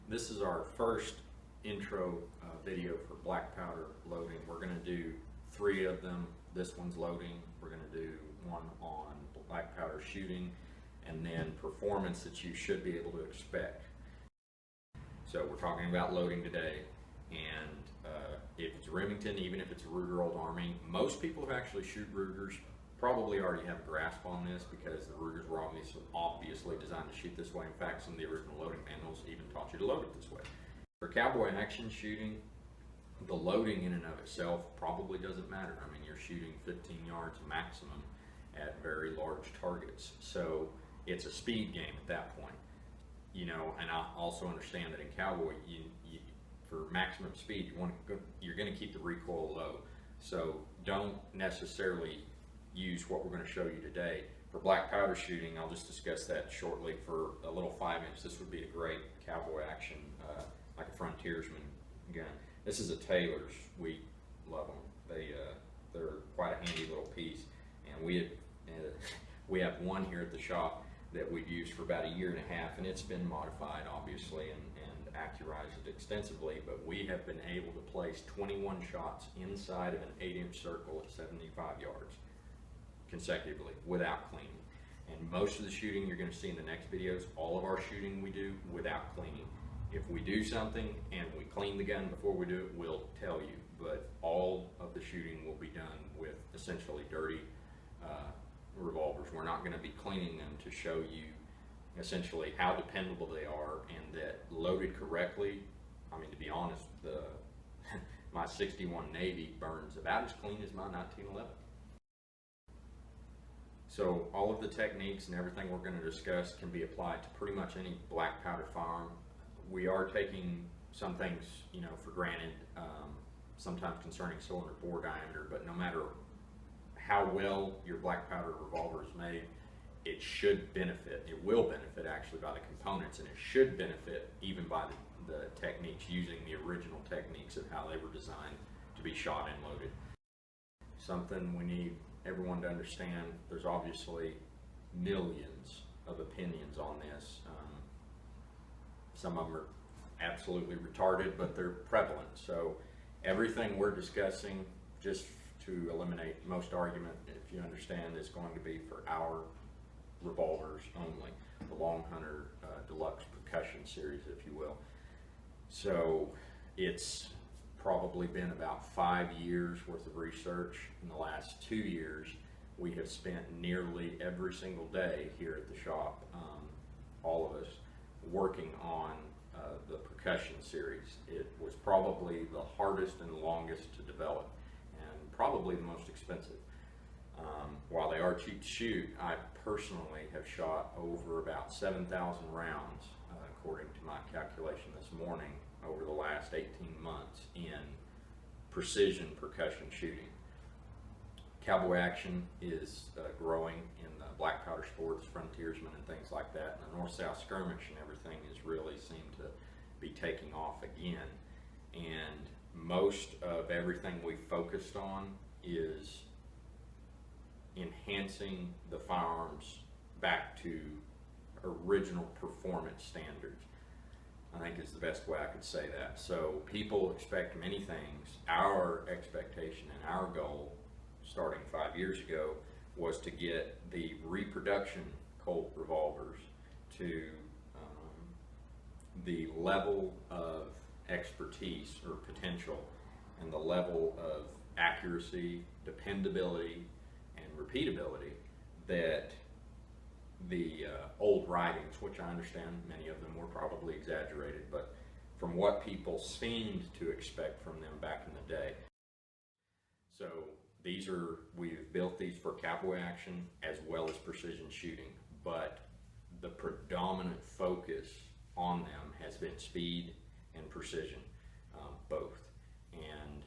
This is our first intro video for black powder loading. We're going to do 3 of them. This one's loading. We're going to do one on black powder shooting, and then performance that you should be able to expect. So we're talking about loading today, and if it's Remington, even if it's a Ruger Old Army, most people who actually shoot Rugers probably already have a grasp on this because the Rugers were obviously designed to shoot this way. In fact, some of the original loading manuals even taught you to load it this way. For cowboy action shooting, the loading in and of itself probably doesn't matter. I mean, you're shooting 15 yards maximum at very large targets. So it's a speed game at that point. You know, and I also understand that in cowboy, for maximum speed, you're going to keep the recoil low. So don't necessarily use what we're going to show you today. For black powder shooting, I'll just discuss that shortly. For a little 5-inch, this would be a great cowboy action, like a frontiersman gun. This is a Taylor's. We love them. They're quite a handy little piece, and we have one here at the shop that we've used for about 1.5 years, and it's been modified obviously and accurized extensively, but we have been able to place 21 shots inside of an 8-inch circle at 75 yards consecutively without cleaning. And most of the shooting you're going to see in the next videos, all of our shooting we do without cleaning. If we do something and we clean the gun before we do it, we'll tell you, but all of the shooting will be done with essentially dirty revolvers. We're not going to be cleaning them to show you essentially how dependable they are, and that loaded correctly, I mean, to be honest, my 61 Navy burns about as clean as my 1911. So all of the techniques and everything we're going to discuss can be applied to pretty much any black powder firearm. We are taking some things, you know, for granted, sometimes concerning cylinder bore diameter, but no matter how well your black powder revolver is made, it should benefit. It will benefit actually by the components, and it should benefit even by the techniques, using the original techniques of how they were designed to be shot and loaded. Something we need everyone to understand, there's obviously millions of opinions on this. Some of them are absolutely retarded, but they're prevalent. So everything we're discussing, just to eliminate most argument, if you understand, is going to be for our revolvers only, the Long Hunter Deluxe Percussion series, if you will. So it's probably been about 5 years worth of research. In the last 2 years, we have spent nearly every single day here at the shop, all of us, working on the Percussion series. It was probably the hardest and longest to develop, and probably the most expensive. While they are cheap to shoot, I personally have shot over about 7,000 rounds, according to my calculation this morning, over the last 18 months in precision percussion shooting. Cowboy action is growing in the black powder sports, frontiersmen and things like that, and the north-south skirmish and everything is really seemed to be taking off again. And most of everything we focused on is enhancing the firearms back to original performance standards, I think is the best way I could say that. So people expect many things. Our expectation and our goal starting 5 years ago was to get the reproduction Colt revolvers to the level of expertise or potential and the level of accuracy, dependability, and repeatability that the old writings, which I understand many of them were probably exaggerated, but from what people seemed to expect from them back in the day. So we've built these for cowboy action as well as precision shooting, but the predominant focus on them has been speed and precision, both. And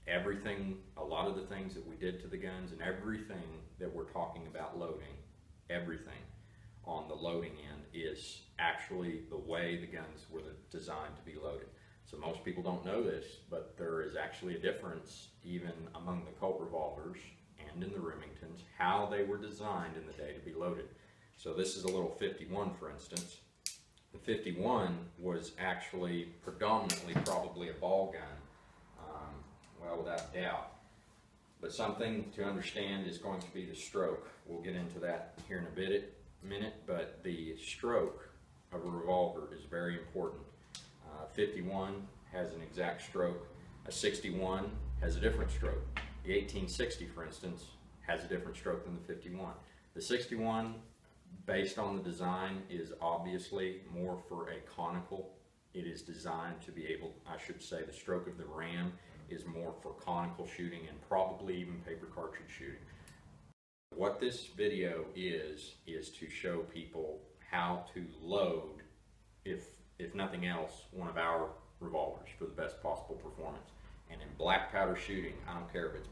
everything, a lot of the things that we did to the guns and everything that we're talking about loading, everything on the loading end is actually the way the guns were designed to be loaded. So most people don't know this, but there is actually a difference even among the Colt revolvers and in the Remingtons, how they were designed in the day to be loaded. So this is a little 51, for instance. The 51 was actually predominantly probably a ball gun, well, without doubt. But something to understand is going to be the stroke. We'll get into that here in a minute, but the stroke of a revolver is very important. 51 has an exact stroke. A 61 has a different stroke. The 1860, for instance, has a different stroke than the 51. The 61, based on the design, is obviously more for a conical. It is designed to be able, I should say, the stroke of the ram is more for conical shooting and probably even paper cartridge shooting. What this video is to show people how to load, if nothing else, one of our revolvers for the best possible performance. And in black powder shooting, I don't care if it's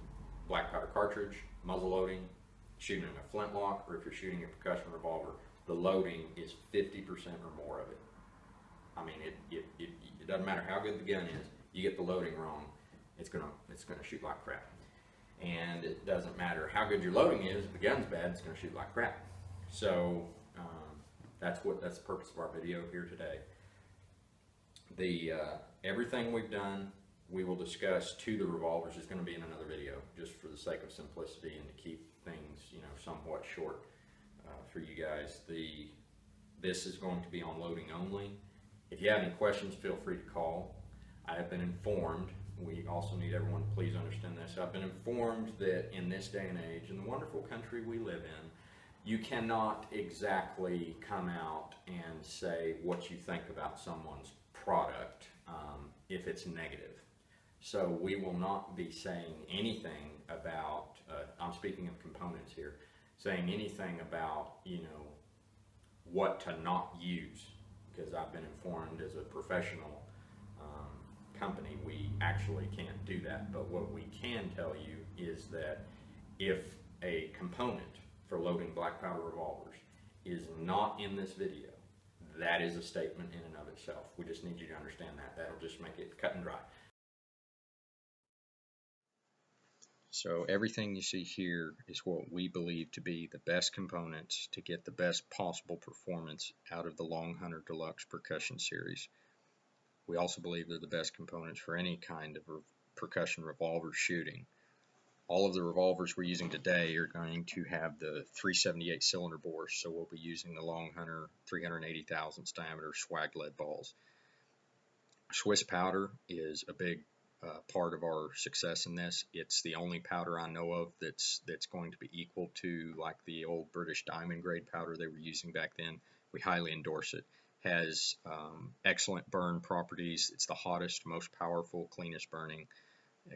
black powder cartridge, muzzle loading, shooting in a flintlock, or if you're shooting a percussion revolver, the loading is 50% or more of it. I mean, it doesn't matter how good the gun is, you get the loading wrong, it's gonna shoot like crap. And it doesn't matter how good your loading is, if the gun's bad, it's gonna shoot like crap. So that's the purpose of our video here today. Everything we've done, we will discuss to the revolvers is going to be in another video, just for the sake of simplicity and to keep things, somewhat short for you guys. This is going to be on loading only. If you have any questions, feel free to call. I have been informed, we also need everyone to please understand this, I've been informed that in this day and age, in the wonderful country we live in, you cannot exactly come out and say what you think about someone's product if it's negative. So we will not be saying anything about, I'm speaking of components here, saying anything about, what to not use, because I've been informed as a professional company, we actually can't do that. But what we can tell you is that if a component for loading black powder revolvers is not in this video, that is a statement in and of itself. We just need you to understand that. That'll just make it cut and dry. So everything you see here is what we believe to be the best components to get the best possible performance out of the Long Hunter Deluxe Percussion Series. We also believe they're the best components for any kind of percussion revolver shooting. All of the revolvers we're using today are going to have the 378 cylinder bores, so we'll be using the Long Hunter 380 thousandths diameter swag lead balls. Swiss powder is a big part of our success in this. It's the only powder I know of that's going to be equal to like the old British diamond grade powder they were using back then. We highly endorse it. Has excellent burn properties. It's the hottest, most powerful, cleanest burning,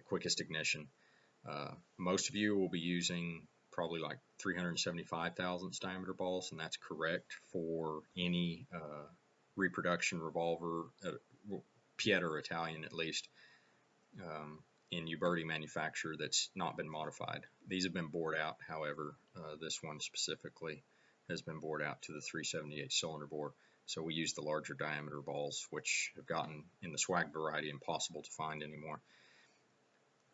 quickest ignition. Most of you will be using probably like 375 thousandths diameter balls, and that's correct for any reproduction revolver, Piet or Italian at least, in Uberti manufacturer that's not been modified. These have been bored out, however, this one specifically has been bored out to the 378 cylinder bore. So we use the larger diameter balls, which have gotten in the swag variety impossible to find anymore.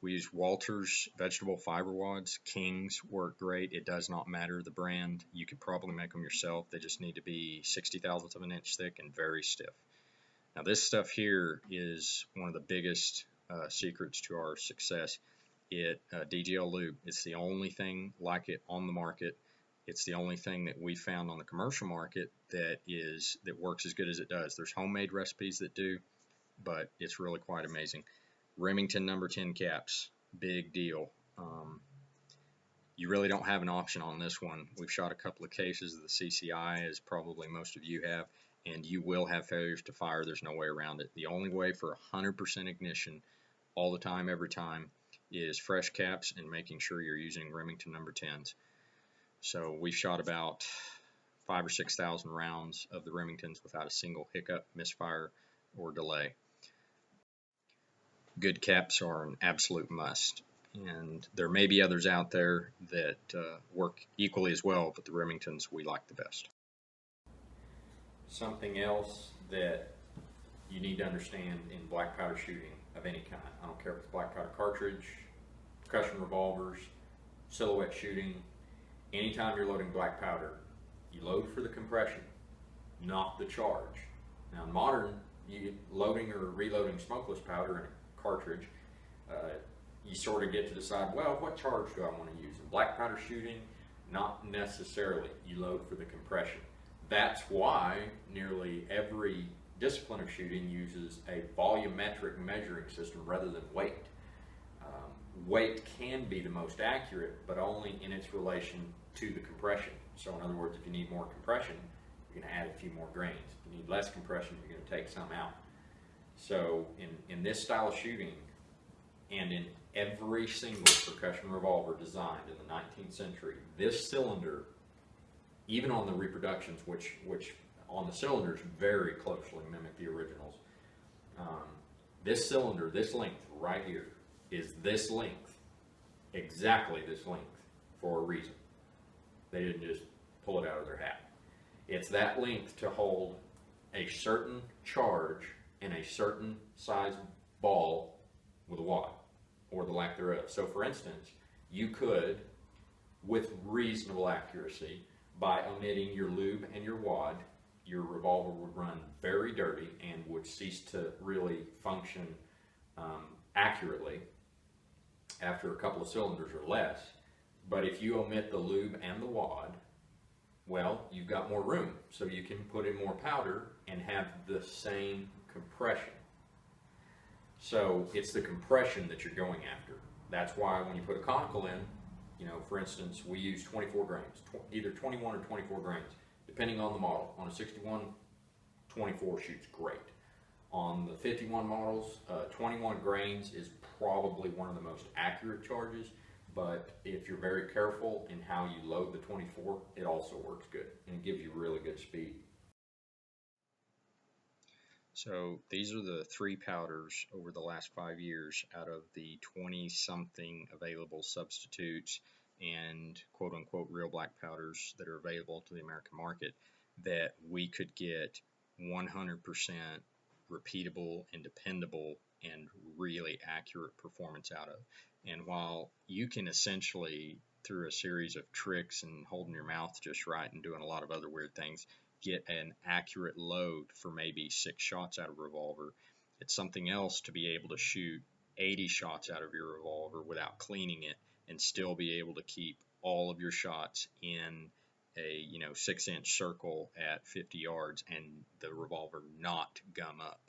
We use Walters vegetable fiber wads. Kings work great. It does not matter the brand. You could probably make them yourself. They just need to be 60 thousandths of an inch thick and very stiff. Now this stuff here is one of the biggest secrets to our success. DGL lube. It's the only thing like it on the market. It's the only thing that we found on the commercial market that works as good as it does. There's homemade recipes that do, but it's really quite amazing. Remington number 10 caps, big deal. You really don't have an option on this one. We've shot a couple of cases of the CCI, as probably most of you have, and you will have failures to fire. There's no way around it. The only way for 100% ignition all the time, every time, is fresh caps and making sure you're using Remington number 10s. So we've shot about 5,000 or 6,000 rounds of the Remingtons without a single hiccup, misfire, or delay. Good caps are an absolute must, and there may be others out there that work equally as well, but the Remingtons we like the best. Something else that you need to understand in black powder shooting of any kind, I don't care if it's black powder cartridge, percussion revolvers, silhouette shooting, anytime you're loading black powder, you load for the compression, not the charge. Now in modern, loading or reloading smokeless powder in a cartridge, you sort of get to decide, well, what charge do I want to use? In black powder shooting, not necessarily. You load for the compression. That's why nearly every discipline of shooting uses a volumetric measuring system rather than weight. Weight can be the most accurate, but only in its relation to the compression. So in other words, if you need more compression, you're going to add a few more grains. If you need less compression, you're going to take some out. So in this style of shooting, and in every single percussion revolver designed in the 19th century, this cylinder, even on the reproductions, which on the cylinders very closely mimic the originals, this cylinder, this length right here, is this length, exactly this length, for a reason. They didn't just pull it out of their hat. It's that length to hold a certain charge in a certain size ball with a wad, or the lack thereof. So for instance, you could, with reasonable accuracy, by omitting your lube and your wad, your revolver would run very dirty and would cease to really function accurately after a couple of cylinders or less. But if you omit the lube and the wad, well, you've got more room, so you can put in more powder and have the same compression. So it's the compression that you're going after. That's why when you put a conical in, you know, for instance, we use 24 grains, either 21 or 24 grains, depending on the model. On a 61, 24 shoots great. On the 51 models, 21 grains is probably one of the most accurate charges, but if you're very careful in how you load the 24, it also works good, and it gives you really good speed. So these are the 3 powders over the last 5 years out of the 20-something available substitutes and quote-unquote real black powders that are available to the American market that we could get 100% repeatable and dependable and really accurate performance out of. And while you can essentially, through a series of tricks and holding your mouth just right and doing a lot of other weird things, get an accurate load for maybe 6 shots out of a revolver, it's something else to be able to shoot 80 shots out of your revolver without cleaning it and still be able to keep all of your shots in a 6-inch circle at 50 yards and the revolver not gum up.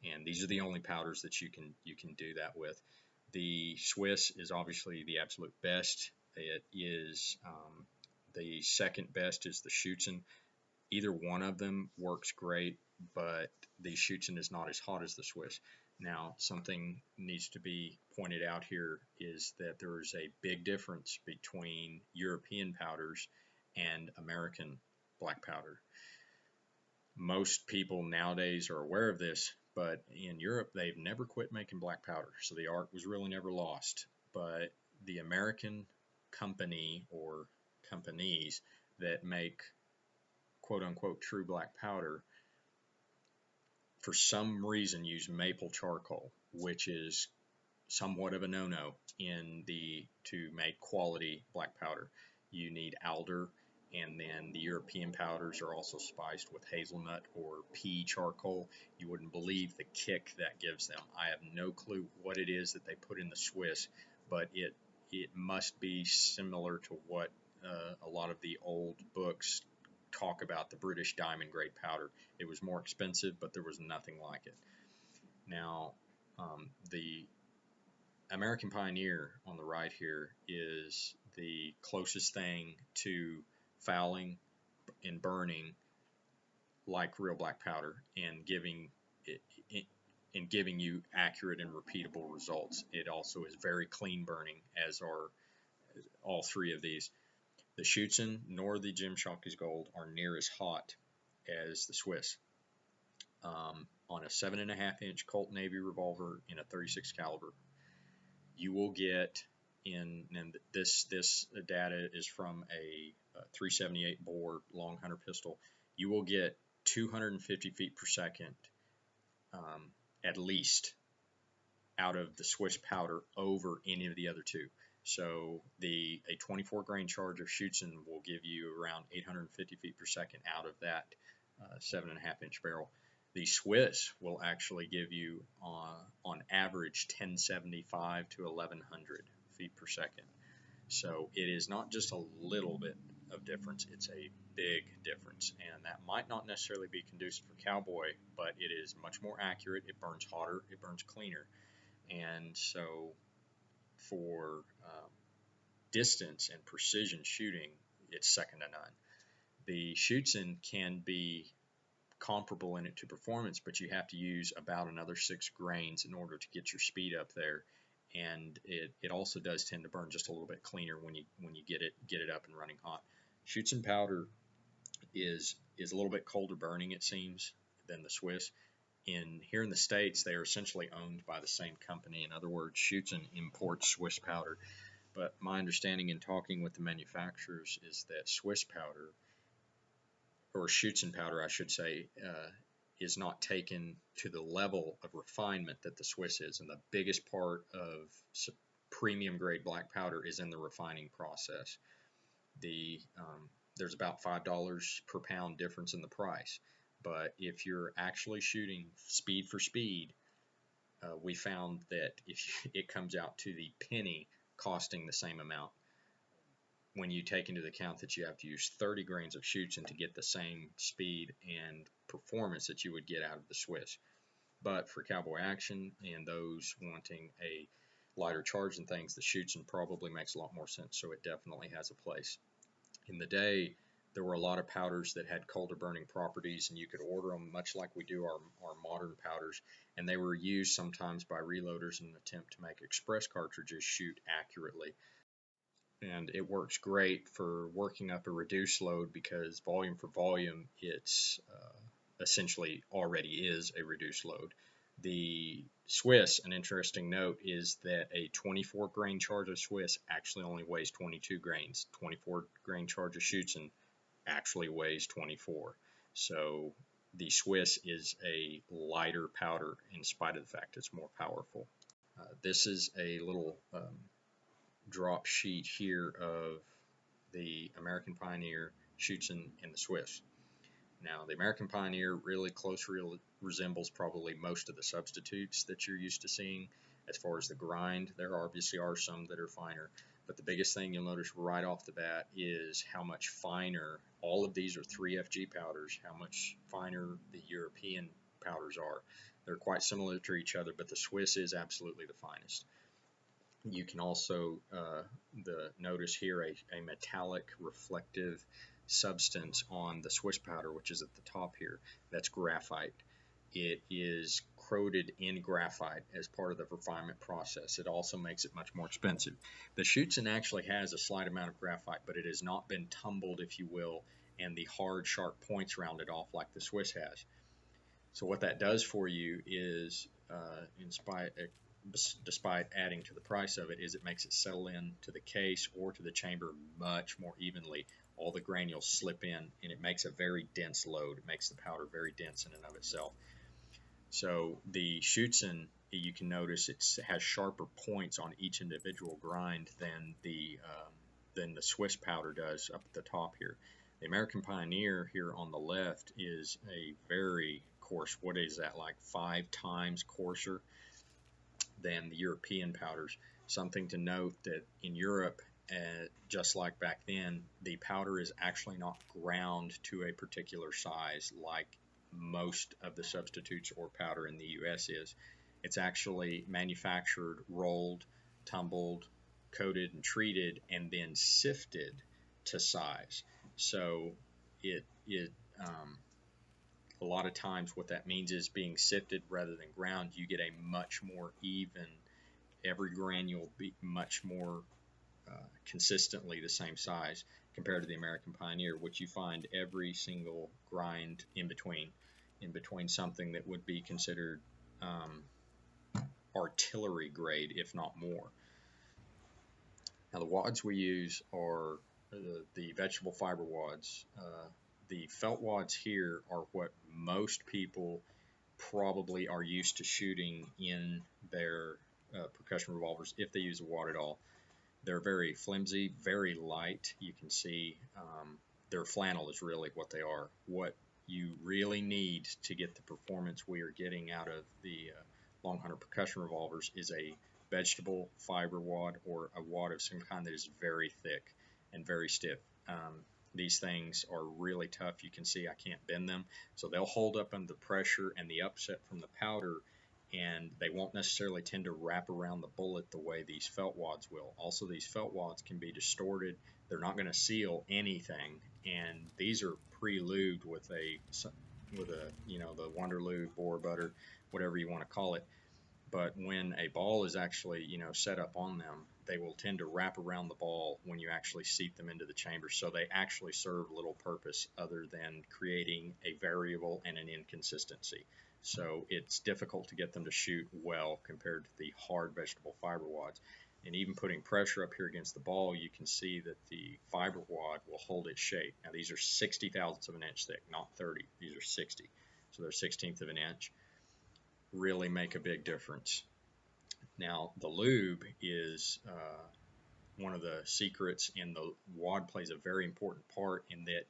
And these are the only powders that you can do that with. The Swiss is obviously the absolute best. It is the second best is the Schützen. Either one of them works great, but the Schützen is not as hot as the Swiss. Now, something needs to be pointed out here is that there is a big difference between European powders and American black powder. Most people nowadays are aware of this, but in Europe, they've never quit making black powder, so the art was really never lost. But the American company or companies that make quote-unquote true black powder, for some reason use maple charcoal, which is somewhat of a no-no to make quality black powder. You need alder, and then the European powders are also spiced with hazelnut or pea charcoal. You wouldn't believe the kick that gives them. I have no clue what it is that they put in the Swiss, but it must be similar to what a lot of the old books talk about, the British diamond grade powder. It was more expensive, but there was nothing like it. Now, the American Pioneer on the right here is the closest thing to fouling and burning like real black powder and giving you accurate and repeatable results. It also is very clean burning, as are all 3 of these. The Schützen nor the Gymshark Gold are near as hot as the Swiss. On a 7.5-inch Colt Navy revolver in a 36 caliber, you will get and this data is from a 378 bore long hunter pistol. You will get 250 feet per second at least out of the Swiss powder over any of the other 2. So a 24 grain charge of Schützen will give you around 850 feet per second out of that 7.5-inch barrel. The Swiss will actually give you, on average, 1075 to 1100 feet per second. So it is not just a little bit of difference, it's a big difference. And that might not necessarily be conducive for cowboy, but it is much more accurate, it burns hotter, it burns cleaner. And so for distance and precision shooting, it's second to none. The Schutzen can be comparable in it to performance, but you have to use about another 6 grains in order to get your speed up there. And it also does tend to burn just a little bit cleaner when you get it up and running hot. Schutzen powder is a little bit colder burning, it seems, than the Swiss. Here in the States, they are essentially owned by the same company. In other words, Schutzen imports Swiss powder. But my understanding in talking with the manufacturers is that Swiss powder, or Schutzen powder, I should say, is not taken to the level of refinement that the Swiss is. And the biggest part of premium grade black powder is in the refining process. There's about $5 per pound difference in the price. But if you're actually shooting speed for speed, we found that it comes out to the penny costing the same amount when you take into account that you have to use 30 grains of Schutzen to get the same speed and performance that you would get out of the Swiss. But for cowboy action and those wanting a lighter charge and things, the Schutzen probably makes a lot more sense, so it definitely has a place. In the day, there were a lot of powders that had colder burning properties, and you could order them much like we do our modern powders, and they were used sometimes by reloaders in an attempt to make express cartridges shoot accurately. And it works great for working up a reduced load because volume for volume, it's essentially already is a reduced load. The Swiss, an interesting note is that a 24 grain charge of Swiss actually only weighs 22 grains. 24 grain charge of Schutzen actually weighs 24. So the Swiss is a lighter powder in spite of the fact it's more powerful. This is a little drop sheet here of the American Pioneer, Schutzen, and the Swiss. Now, the American Pioneer really closely resembles probably most of the substitutes that you're used to seeing. As far as the grind, there obviously are some that are finer, but the biggest thing you'll notice right off the bat is how much finer, all of these are 3FG powders, how much finer the European powders are. They're quite similar to each other, but the Swiss is absolutely the finest. You can also notice here a metallic reflective substance on the Swiss powder, which is at the top here. That's graphite. It is coated in graphite as part of the refinement process. It also makes it much more expensive. The Schutzen actually has a slight amount of graphite, but it has not been tumbled, if you will, and the hard, sharp points rounded off like the Swiss has. So what that does for you is, despite adding to the price of it, is it makes it settle in to the case or to the chamber much more evenly. All the granules slip in, and it makes a very dense load. It makes the powder very dense in and of itself. So the Schutzen, you can notice it has sharper points on each individual grind than the Swiss powder does up at the top here. The American Pioneer here on the left is a very coarse, what is that, like 5 times coarser than the European powders. Something to note that in Europe, just like back then, the powder is actually not ground to a particular size like most of the substitutes or powder in the US is. It's actually manufactured, rolled, tumbled, coated, and treated, and then sifted to size. So a lot of times what that means is being sifted rather than ground, you get a much more even, every granule be much more consistently the same size compared to the American Pioneer, which you find every single grind in between something that would be considered artillery grade, if not more. Now the wads we use are the vegetable fiber wads. The felt wads here are what most people probably are used to shooting in their percussion revolvers, if they use a wad at all. They're very flimsy, very light. You can see their flannel is really what they are. What you really need to get the performance we are getting out of the long hunter percussion revolvers is a vegetable fiber wad, or a wad of some kind that is very thick and very stiff. These things are really tough. You can see I can't bend them, so they'll hold up under the pressure and the upset from the powder, and they won't necessarily tend to wrap around the bullet the way these felt wads will. Also, these felt wads can be distorted. They're not going to seal anything, and these are pre-lubed with a the Wonder Lube, Bore Butter, whatever you want to call it. But when a ball is actually set up on them, they will tend to wrap around the ball when you actually seat them into the chamber. So they actually serve little purpose other than creating a variable and an inconsistency. So it's difficult to get them to shoot well compared to the hard vegetable fiber wads. And even putting pressure up here against the ball, you can see that the fiber wad will hold its shape. Now these are 60 thousandths of an inch thick, not 30. These are 60. So they're 1/16th of an inch. Really make a big difference. Now the lube is one of the secrets, and the wad plays a very important part in that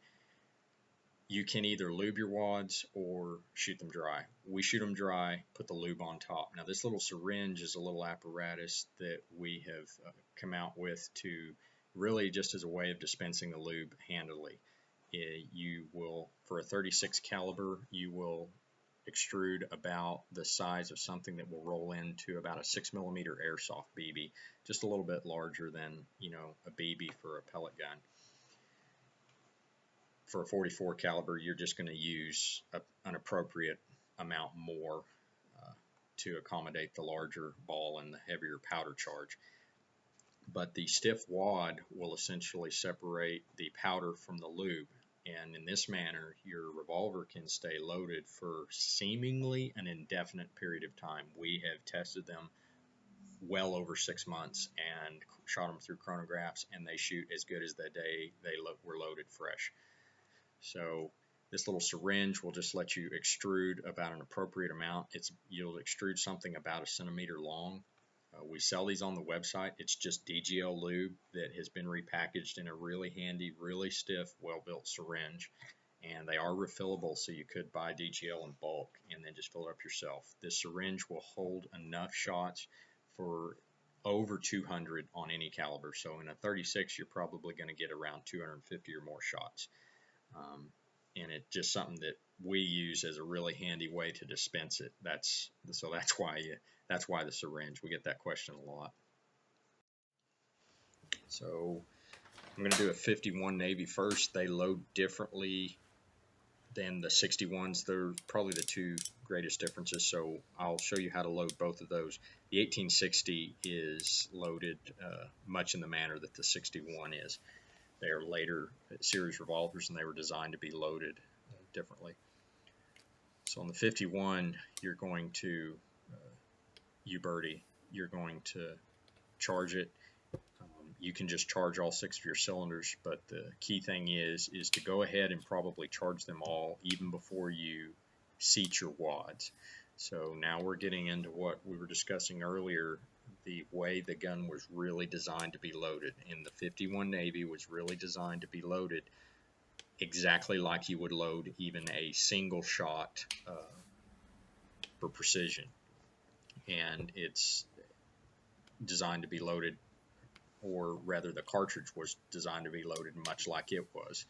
you can either lube your wads or shoot them dry. We shoot them dry, put the lube on top. Now this little syringe is a little apparatus that we have come out with to really just as a way of dispensing the lube handily. You will, for a 36 caliber, you will extrude about the size of something that will roll into about a 6mm airsoft BB, just a little bit larger than a BB for a pellet gun. For a 44 caliber, you're just going to use an appropriate amount more to accommodate the larger ball and the heavier powder charge. But the stiff wad will essentially separate the powder from the lube, and in this manner your revolver can stay loaded for seemingly an indefinite period of time. We have tested them well over 6 months and shot them through chronographs, and they shoot as good as the day they were loaded fresh. So this little syringe will just let you extrude about an appropriate amount. You'll extrude something about 1 centimeter long. We sell these on the website. It's just DGL lube that has been repackaged in a really handy, really stiff, well-built syringe. And they are refillable, so you could buy DGL in bulk and then just fill it up yourself. This syringe will hold enough shots for over 200 on any caliber. So in a 36, you're probably going to get around 250 or more shots. And it's just something that we use as a really handy way to dispense it. That's why the syringe. We get that question a lot. So I'm going to do a 51 Navy first. They load differently than the 61s. They're probably the two greatest differences, so I'll show you how to load both of those. The 1860 is loaded much in the manner that the 61 is. They are later series revolvers, and they were designed to be loaded differently. So on the 51, you're going to you're going to charge it. You can just charge all 6 of your cylinders, but the key thing is to go ahead and probably charge them all even before you seat your wads. So now we're getting into what we were discussing earlier, the way the gun was really designed to be loaded. And the 51 Navy was really designed to be loaded exactly like you would load even a single shot for precision. And it's designed to be loaded, or rather the cartridge was designed to be loaded much like it was.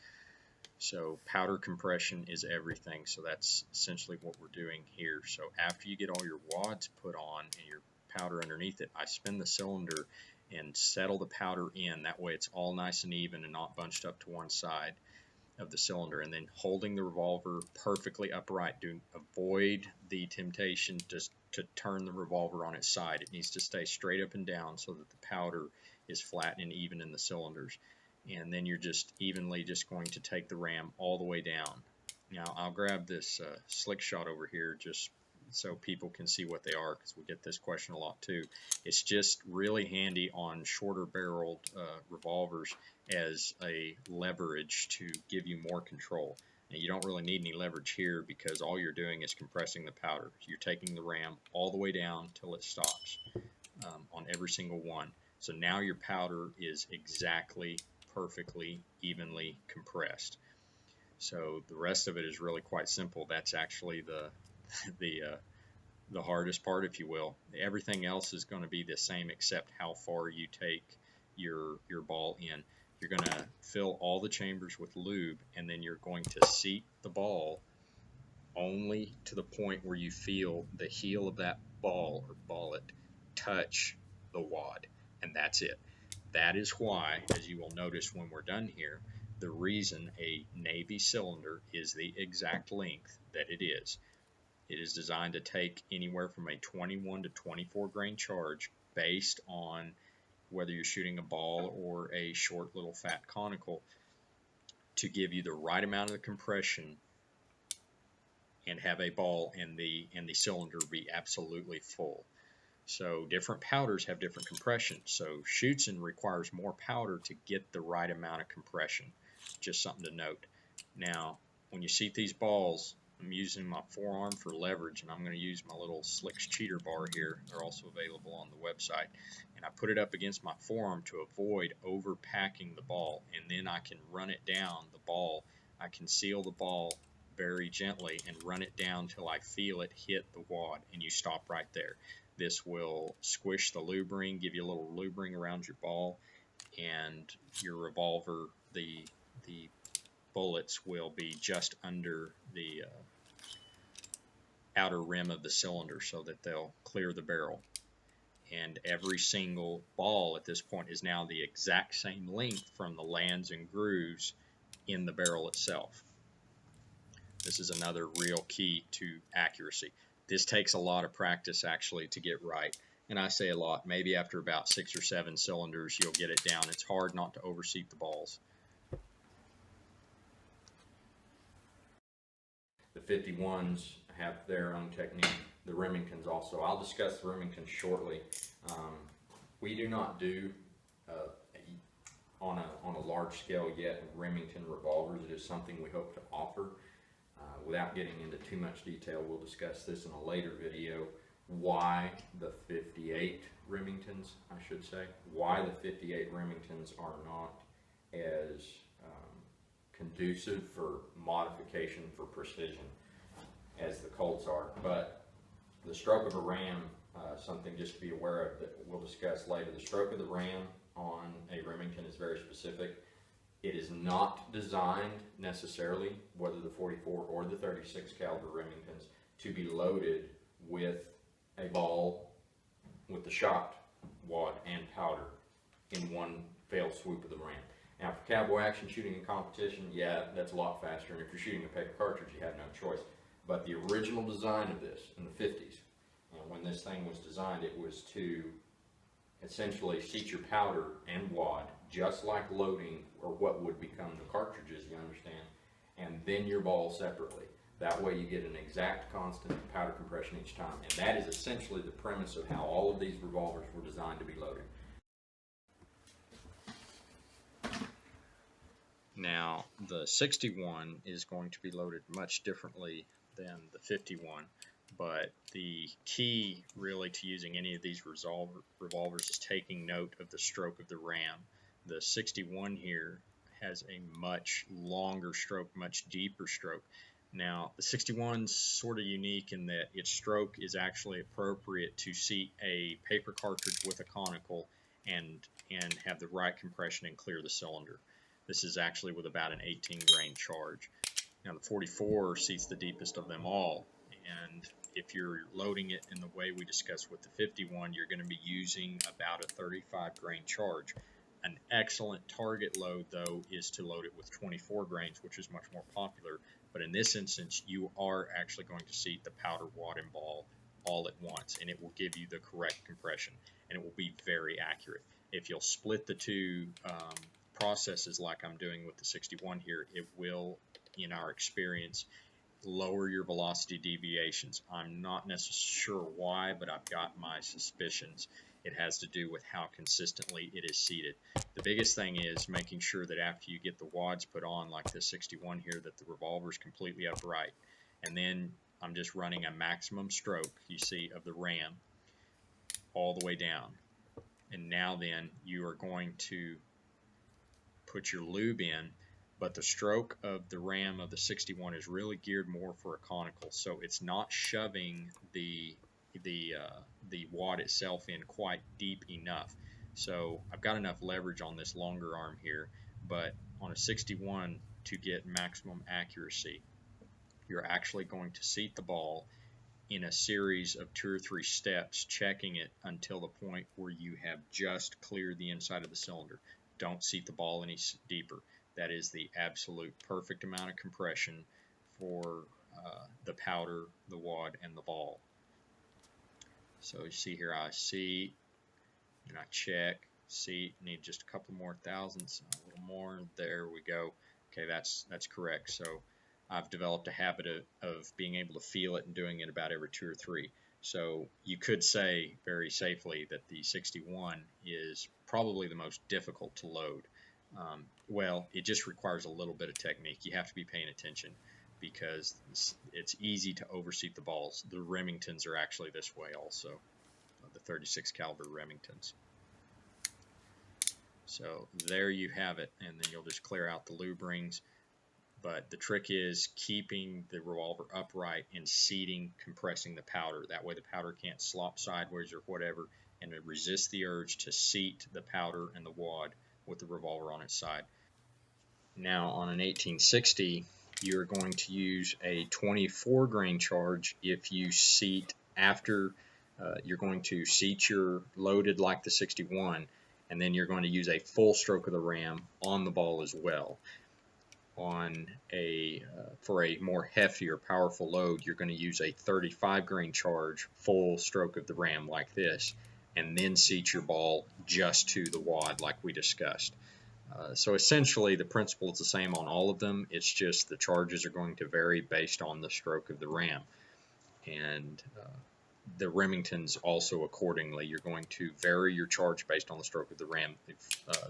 So powder compression is everything. So that's essentially what we're doing here. So after you get all your wads put on and your powder underneath it, I spin the cylinder and settle the powder in. That way it's all nice and even and not bunched up to one side of the cylinder. And then holding the revolver perfectly upright, avoid the temptation just to turn the revolver on its side. It needs to stay straight up and down so that the powder is flat and even in the cylinders. And then you're just evenly just going to take the ram all the way down. Now I'll grab this slick shot over here just so people can see what they are, because we get this question a lot too. It's just really handy on shorter barreled revolvers as a leverage to give you more control. And you don't really need any leverage here because all you're doing is compressing the powder. You're taking the ram all the way down till it stops on every single one. So now your powder is exactly, perfectly, evenly compressed. So the rest of it is really quite simple. That's actually the hardest part, if you will. Everything else is going to be the same except how far you take your ball in. You're going to fill all the chambers with lube, and then you're going to seat the ball only to the point where you feel the heel of that ball or ballet touch the wad, and that's it. That is why, as you will notice when we're done here, the reason a Navy cylinder is the exact length that it is. It is designed to take anywhere from a 21 to 24 grain charge based on whether you're shooting a ball or a short little fat conical, to give you the right amount of compression and have a ball and the cylinder be absolutely full. So different powders have different compression. So Schutzen requires more powder to get the right amount of compression. Just something to note. Now, when you seat these balls, I'm using my forearm for leverage, and I'm going to use my little Slicks cheater bar here. They're also available on the website. And I put it up against my forearm to avoid overpacking the ball, and then I can run it down the ball. I can seal the ball very gently and run it down till I feel it hit the wad, and you stop right there. This will squish the lube ring, give you a little lube ring around your ball, and your revolver, the bullets will be just under the outer rim of the cylinder so that they'll clear the barrel. And every single ball at this point is now the exact same length from the lands and grooves in the barrel itself. This is another real key to accuracy. This takes a lot of practice actually to get right. And I say a lot, maybe after about 6 or 7 cylinders you'll get it down. It's hard not to overseat the balls. The 51s have their own technique. The Remingtons also. I'll discuss the Remingtons shortly. We do not do on a large scale yet Remington revolvers. It is something we hope to offer. Without getting into too much detail, we'll discuss this in a later video. Why the 58 Remingtons, I should say, why the 58 Remingtons are not as conducive for modification for precision as the Colts are. But the stroke of a ram, something just to be aware of that we'll discuss later. The stroke of the ram on a Remington is very specific. It is not designed necessarily, whether the 44 or the 36 caliber Remingtons, to be loaded with a ball with the shocked wad and powder in one fell swoop of the ram. Now for cowboy action shooting in competition, yeah, that's a lot faster, and if you're shooting a paper cartridge, you have no choice. But the original design of this in the 50s, and when this thing was designed, it was to essentially seat your powder and wad, just like loading or what would become the cartridges, you understand, and then your ball separately. That way you get an exact constant powder compression each time, and that is essentially the premise of how all of these revolvers were designed to be loaded. Now, the 61 is going to be loaded much differently than the 51, but the key really to using any of these revolvers is taking note of the stroke of the ram. The 61 here has a much longer stroke, much deeper stroke. Now, the 61's sort of unique in that its stroke is actually appropriate to seat a paper cartridge with a conical and have the right compression and clear the cylinder. This is actually with about an 18 grain charge. Now the 44 seats the deepest of them all, and if you're loading it in the way we discussed with the 51, you're going to be using about a 35 grain charge. An excellent target load, though, is to load it with 24 grains, which is much more popular. But in this instance, you are actually going to seat the powder, wad, and ball all at once, and it will give you the correct compression, and it will be very accurate. If you'll split the two processes like I'm doing with the 61 here, it will, in our experience, lower your velocity deviations. I'm not necessarily sure why, but I've got my suspicions. It has to do with how consistently it is seated. The biggest thing is making sure that after you get the wads put on, like this 61 here, that the revolver is completely upright. And then I'm just running a maximum stroke, you see, of the ram all the way down. And now then you are going to put your lube in, but the stroke of the ram of the 61 is really geared more for a conical, so it's not shoving the wad itself in quite deep enough. So I've got enough leverage on this longer arm here, but on a 61, to get maximum accuracy, you're actually going to seat the ball in a series of 2 or 3 steps, checking it until the point where you have just cleared the inside of the cylinder. Don't seat the ball any deeper. That is the absolute perfect amount of compression for the powder, the wad, and the ball. So you see here, I seat and I check, seat, need just a couple more thousandths, a little more, there we go. Okay, that's correct. So I've developed a habit of being able to feel it and doing it about every 2 or 3. So you could say very safely that the 61 is probably the most difficult to load. Well, it just requires a little bit of technique. You have to be paying attention because it's easy to overseat the balls. The Remingtons are actually this way also, the 36 caliber Remingtons. So there you have it, and then you'll just clear out the lube rings. But the trick is keeping the revolver upright and seating, compressing the powder. That way the powder can't slop sideways or whatever, and it resists the urge to seat the powder and the wad with the revolver on its side. Now on an 1860, you're going to use a 24 grain charge if you seat after you're going to seat your loaded like the 61, and then you're going to use a full stroke of the ram on the ball as well. On for a more heftier, powerful load, you're going to use a 35 grain charge, full stroke of the ram like this, and then seat your ball just to the wad like we discussed. So essentially the principle is the same on all of them. It's just the charges are going to vary based on the stroke of the ram. And the Remingtons also accordingly. You're going to vary your charge based on the stroke of the ram.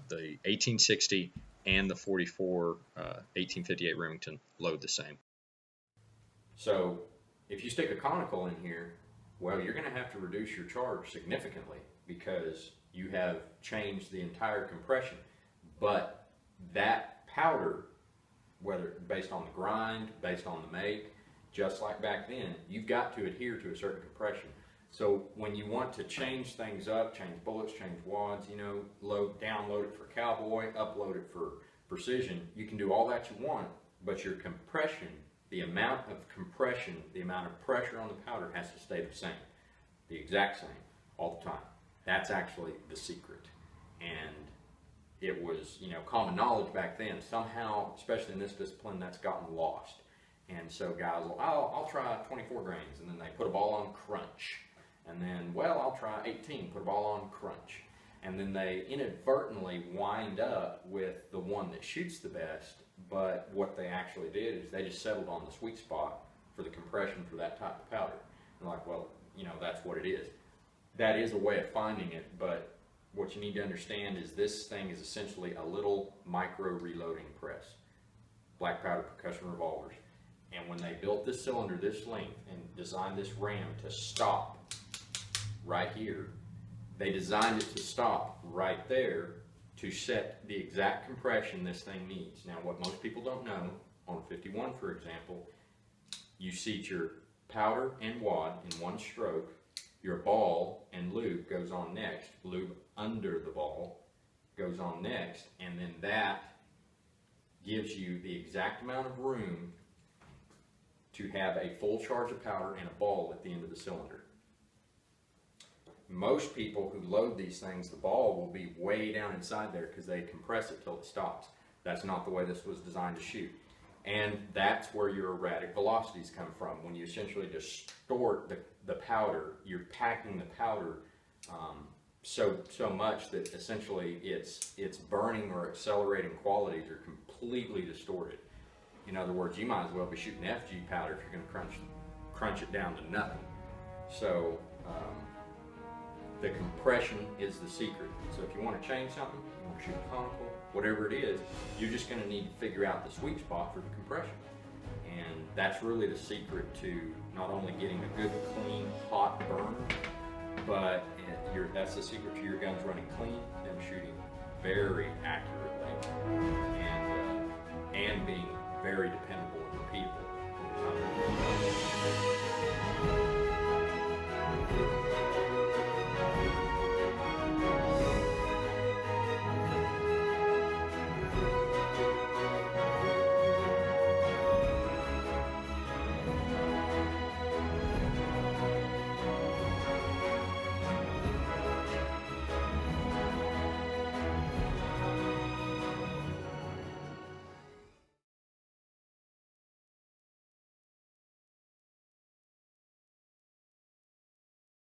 The 1860 and the 44 1858 Remington load the same. So if you stick a conical in here, well, you're going to have to reduce your charge significantly because you have changed the entire compression. But that powder, whether based on the grind, based on the make, just like back then, you've got to adhere to a certain compression. So when you want to change things up, change bullets, change wads, you know, download it for cowboy, upload it for precision, you can do all that you want, but your compression, the amount of compression, the amount of pressure on the powder has to stay the same, the exact same, all the time. That's actually the secret. And it was, you know, common knowledge back then. Somehow, especially in this discipline, that's gotten lost. And so guys will, I'll try 24 grains, and then they put a ball on crunch. And then, well, I'll try 18, put a ball on crunch. And then they inadvertently wind up with the one that shoots the best, but what they actually did is they just settled on the sweet spot for the compression for that type of powder. And like, well, you know, that's what it is. That is a way of finding it, but what you need to understand is this thing is essentially a little micro reloading press. Black powder percussion revolvers. And when they built this cylinder this length and designed this ram to stop right here, they designed it to stop right there to set the exact compression this thing needs. Now, what most people don't know, on 51 for example, you seat your powder and wad in one stroke, your ball and lube goes on next, lube under the ball goes on next, and then that gives you the exact amount of room to have a full charge of powder and a ball at the end of the cylinder. Most people who load these things, the ball will be way down inside there because they compress it till it stops. That's not the way this was designed to shoot. And that's where your erratic velocities come from. When you essentially distort the powder, you're packing the powder so much that essentially its burning or accelerating qualities are completely distorted. In other words, you might as well be shooting FG powder if you're going to crunch it down to nothing. So the compression is the secret. So if you want to change something, you want to shoot a conical, whatever it is, you're just going to need to figure out the sweet spot for the compression. And that's really the secret to not only getting a good, clean, hot burn, but that's the secret to your guns running clean and shooting very accurately. And very dependent